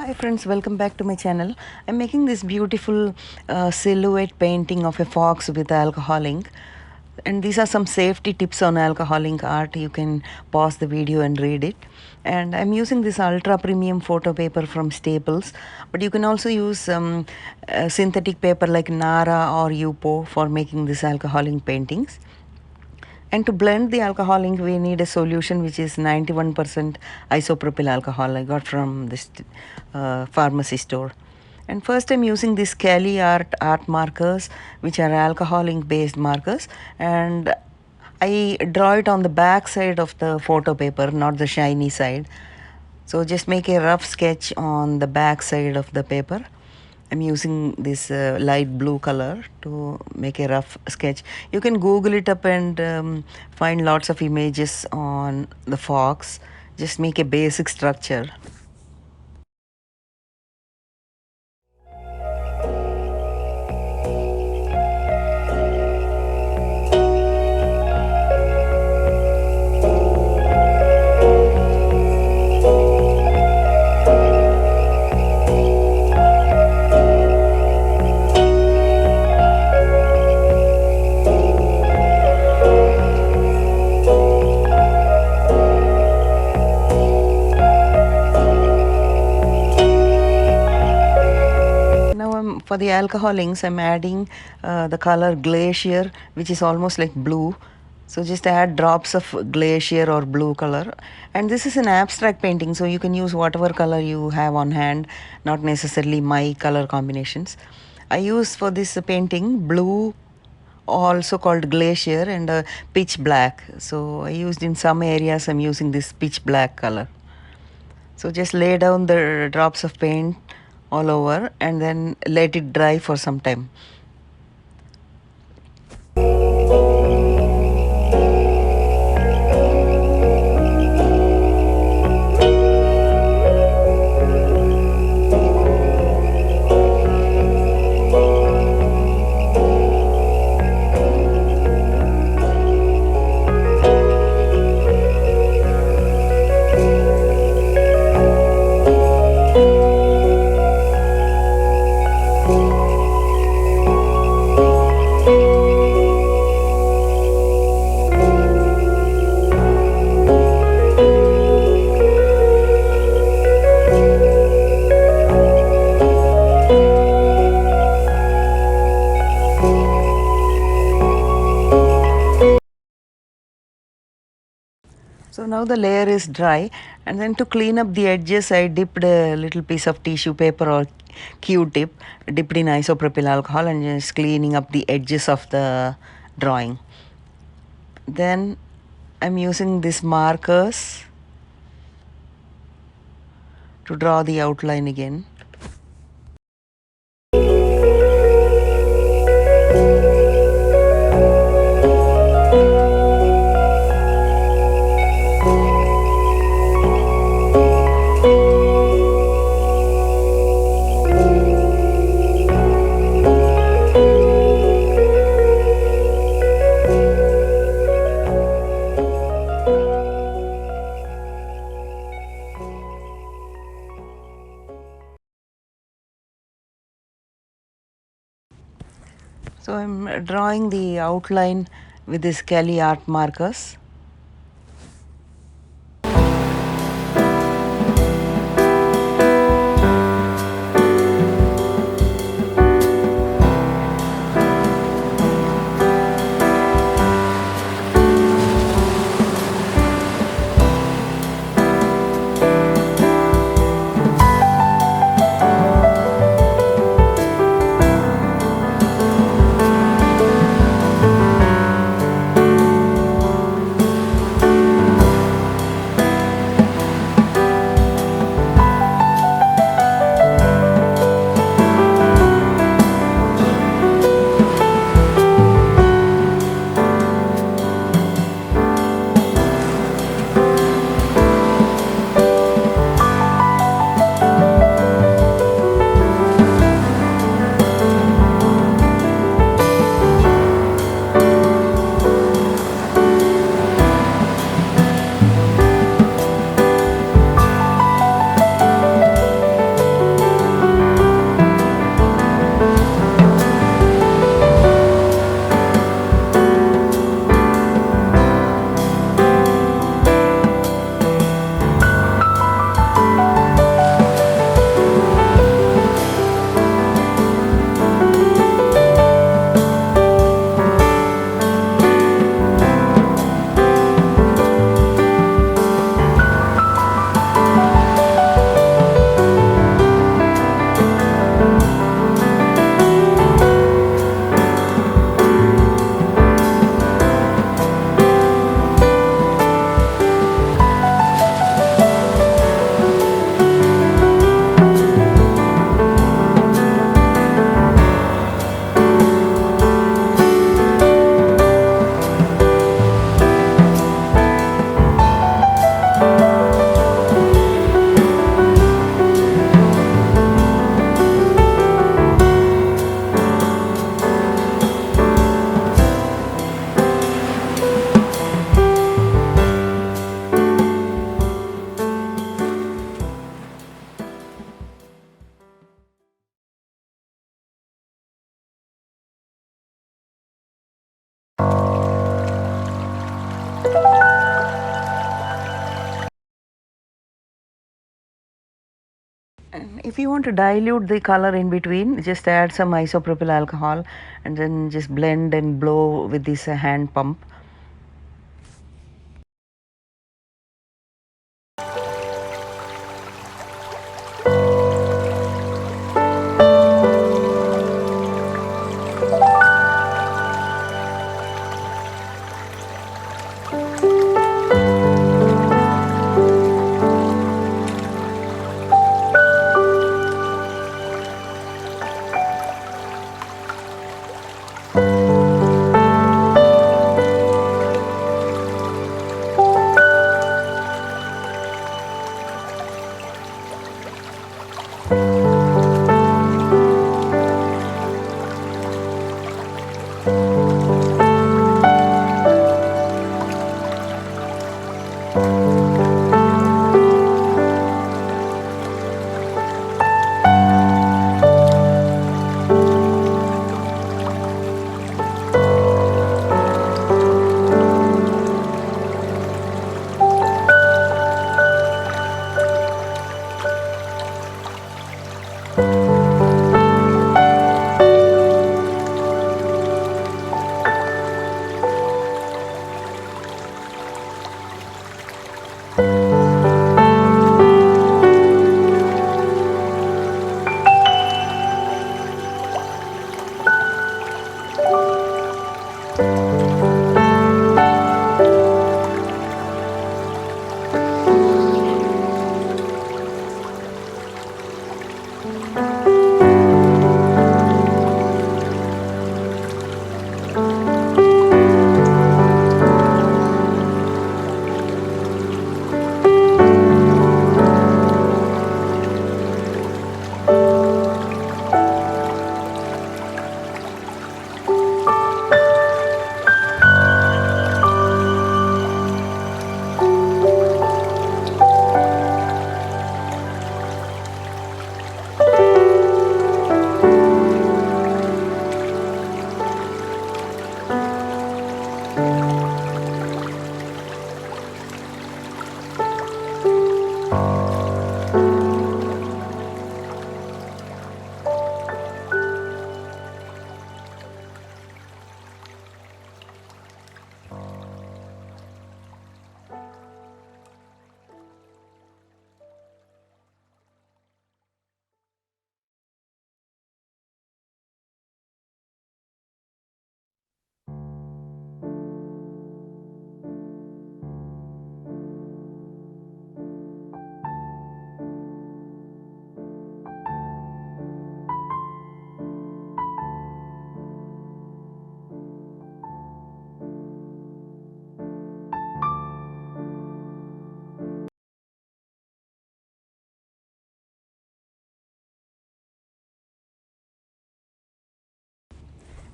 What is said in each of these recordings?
Hi friends, welcome back to my channel. I'm making this beautiful silhouette painting of a fox with alcohol ink. And these are some safety tips on alcohol ink art. You can pause the video and read it. And I'm using this ultra premium photo paper from Staples, but you can also use synthetic paper like Nara or Yupo for making these alcohol ink paintings. And to blend the alcohol ink, we need a solution which is 91% isopropyl alcohol I got from this pharmacy store. And first I'm using this Cali art markers, which are alcohol ink based markers. And I draw it on the back side of the photo paper, not the shiny side. So just make a rough sketch on the back side of the paper. I'm using this light blue color to make a rough sketch. You can Google it up and find lots of images on the fox. Just make a basic structure. For the alcohol inks, I'm adding the color glacier, which is almost like blue. So just add drops of glacier or blue color. And this is an abstract painting, so you can use whatever color you have on hand, not necessarily my color combinations. I use for this painting blue, also called glacier, and pitch black. So I used in some areas, I'm using this pitch black color. So just lay down the drops of paint all over and then let it dry for some time. So now the layer is dry, and then to clean up the edges, I dipped a little piece of tissue paper or Q-tip, dipped in isopropyl alcohol, and just cleaning up the edges of the drawing. Then I'm using these markers to draw the outline again. So I'm drawing the outline with this Cali art markers. And if you want to dilute the color in between, just add some isopropyl alcohol and then just blend and blow with this hand pump.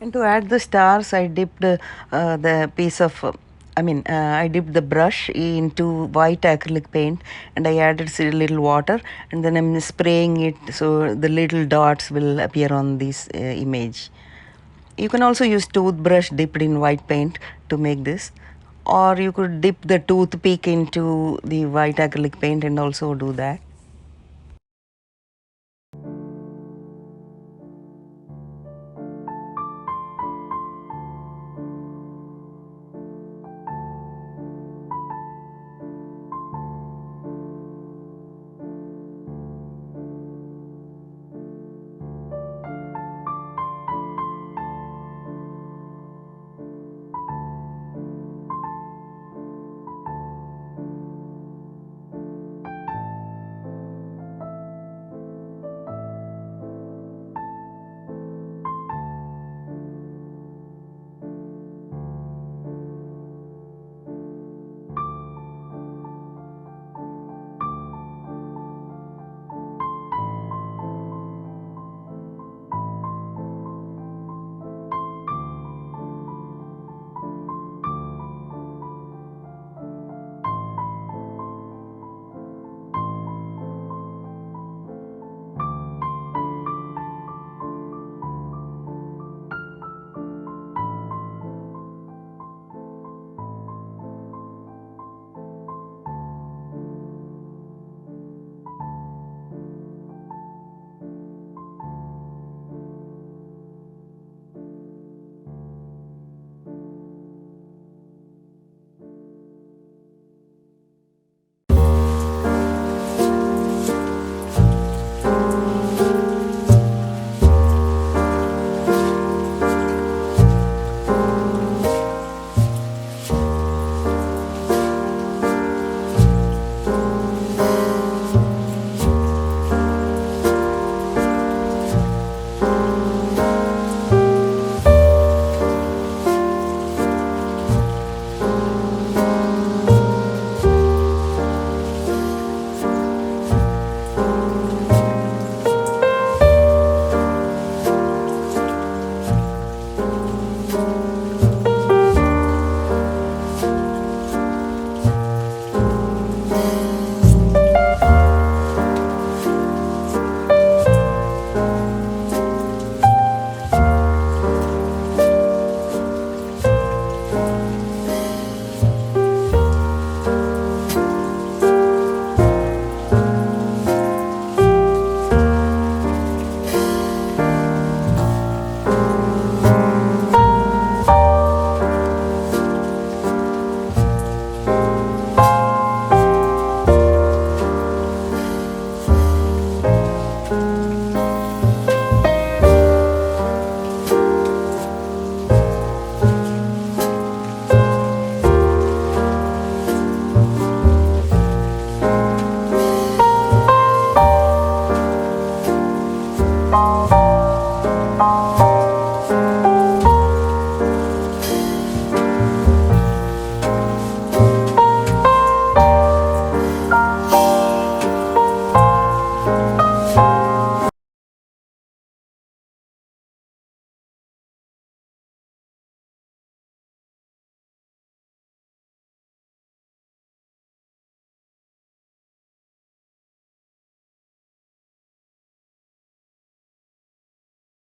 And to add the stars, I dipped the piece of, I dipped the brush into white acrylic paint and I added a little water and then I'm spraying it so the little dots will appear on this image. You can also use toothbrush dipped in white paint to make this, or you could dip the toothpick into the white acrylic paint and also do that.